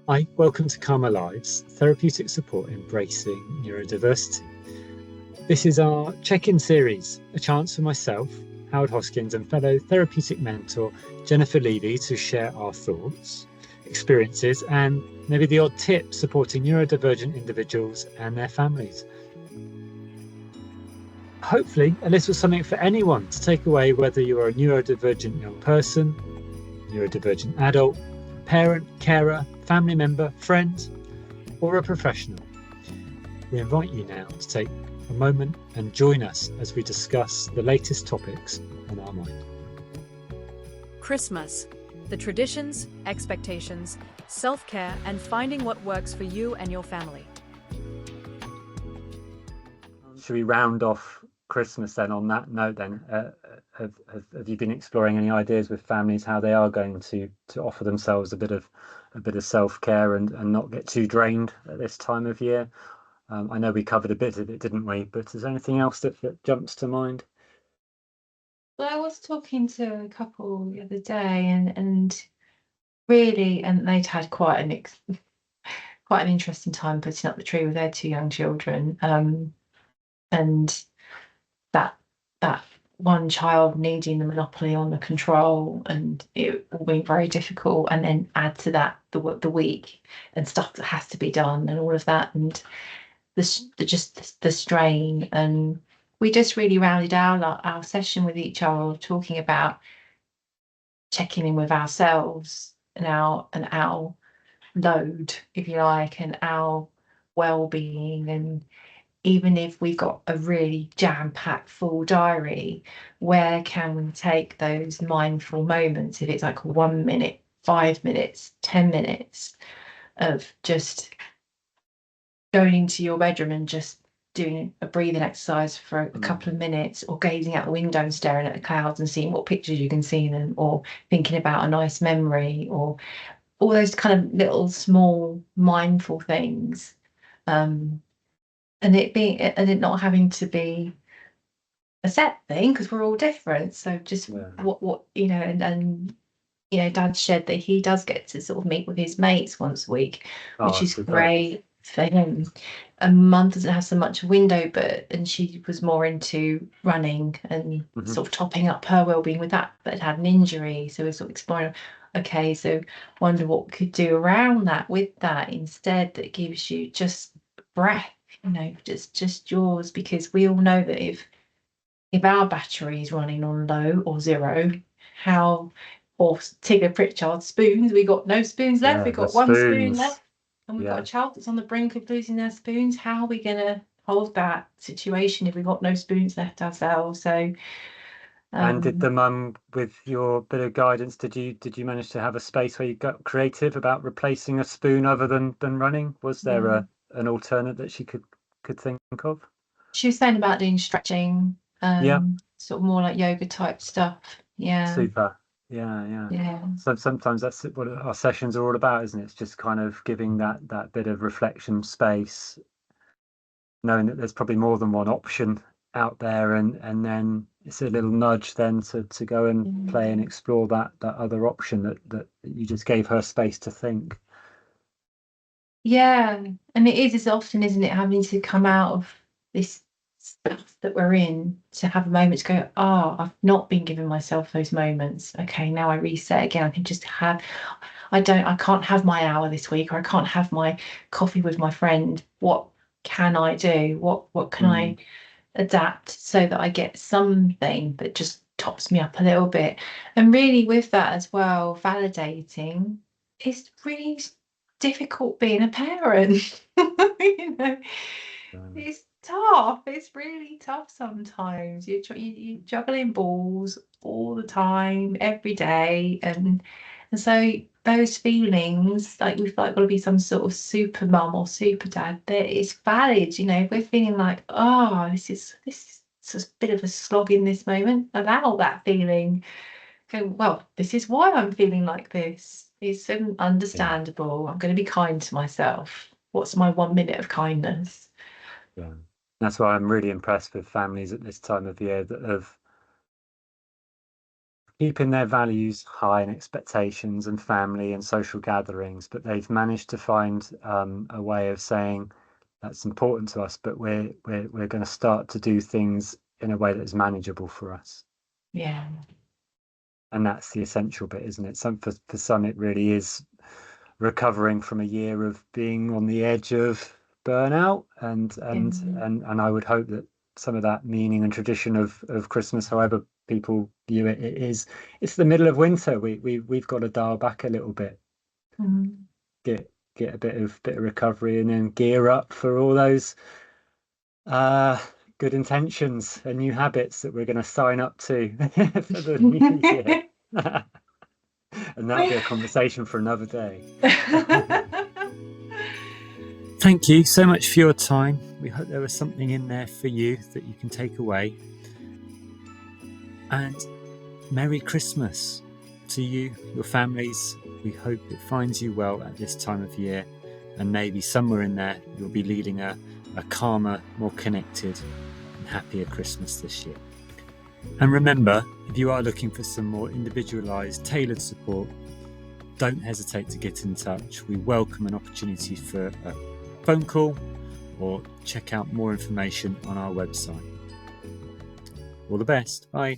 Hi, welcome to Karma Lives, therapeutic support embracing neurodiversity. This is our check-in series, a chance for myself, Howard Hoskins, and fellow therapeutic mentor Jennifer Levey to share our thoughts, experiences, and maybe the odd tip supporting neurodivergent individuals and their families. Hopefully, a little something for anyone to take away, whether you're a neurodivergent young person, neurodivergent adult, parent, carer, family member, friend, or a professional. We invite you now to take a moment and join us as we discuss the latest topics on our mind. Christmas. The traditions, expectations, self-care, and finding what works for you and your family. Should we round off Christmas then on that note then? Have you been exploring any ideas with families how they are going to offer themselves a bit of self-care and not get too drained at this time of year? I know we covered a bit of it, didn't we? But is there anything else that jumps to mind? Well, I was talking to a couple the other day, and really, and they'd had quite an interesting time putting up the tree with their two young children, and that one child needing the monopoly on the control, and it all being very difficult, and then add to that the week and stuff that has to be done and all of that, and the strain. And we just really rounded out our session with each other, talking about checking in with ourselves and our load, if you like, and our well-being. And even if we've got a really jam-packed full diary, where can we take those mindful moments, if it's like 1 minute, 5 minutes, 10 minutes of just going into your bedroom and just doing a breathing exercise for a couple of minutes, or gazing out the window and staring at the clouds and seeing what pictures you can see in them, or thinking about a nice memory, or all those kind of little small mindful things. And it not having to be a set thing, because we're all different. So just what and Dad shared that he does get to sort of meet with his mates once a week, which is great for him. And Mum doesn't have so much window, and she was more into running and sort of topping up her well-being with that, but had an injury. So we're sort of exploring, okay, so wonder what we could do around that, with that instead, that gives you just breath, just yours. Because we all know that if our battery is running on low or zero, or Tigger Pritchard spoons, we got no spoons left, we got one spoon left, and we've got a child that's on the brink of losing their spoons. How are we going to hold that situation if we've got no spoons left ourselves? So and did the mum, with your bit of guidance, did you manage to have a space where you got creative about replacing a spoon other than running? Was there an alternate that she could think of? She was saying about doing stretching, sort of more like yoga type stuff. Super. Yeah. So sometimes that's what our sessions are all about, isn't it? It's just kind of giving that bit of reflection space, knowing that there's probably more than one option out there, and then it's a little nudge then to go and play and explore that other option that you just gave her space to think. Yeah, and it is as often, isn't it, having to come out of this stuff that we're in, to have a moment to go, I've not been giving myself those moments. Okay, now I reset again. I can just I can't have my hour this week, or I can't have my coffee with my friend. What can I do? What can I adapt so that I get something that just tops me up a little bit? And really with that as well, validating, is really difficult being a parent. It's tough. It's really tough sometimes. You're juggling balls all the time, every day, and so those feelings, like we've got to be some sort of super mum or super dad, that it's valid. If we're feeling like, this is a bit of a slog in this moment, allow that feeling. Go, well, this is why I'm feeling like this. It's understandable. I'm going to be kind to myself. What's my 1 minute of kindness? Yeah, that's why I'm really impressed with families at this time of year that have keeping their values high and expectations and family and social gatherings, but they've managed to find a way of saying that's important to us, but we're going to start to do things in a way that is manageable for us. Yeah. And that's the essential bit, isn't it? For some, it really is recovering from a year of being on the edge of burnout, and I would hope that some of that meaning and tradition of Christmas, however people view it, it's the middle of winter. We've got to dial back a little bit, get a bit of recovery, and then gear up for all those good intentions and new habits that we're going to sign up to for the new year. And that'll be a conversation for another day. Thank you so much for your time. We hope there was something in there for you that you can take away. And Merry Christmas to you, your families. We hope it finds you well at this time of year, and maybe somewhere in there you'll be leading a calmer, more connected and happier Christmas this year. And remember, if you are looking for some more individualised, tailored support, don't hesitate to get in touch. We welcome an opportunity for a phone call or check out more information on our website. All the best. Bye.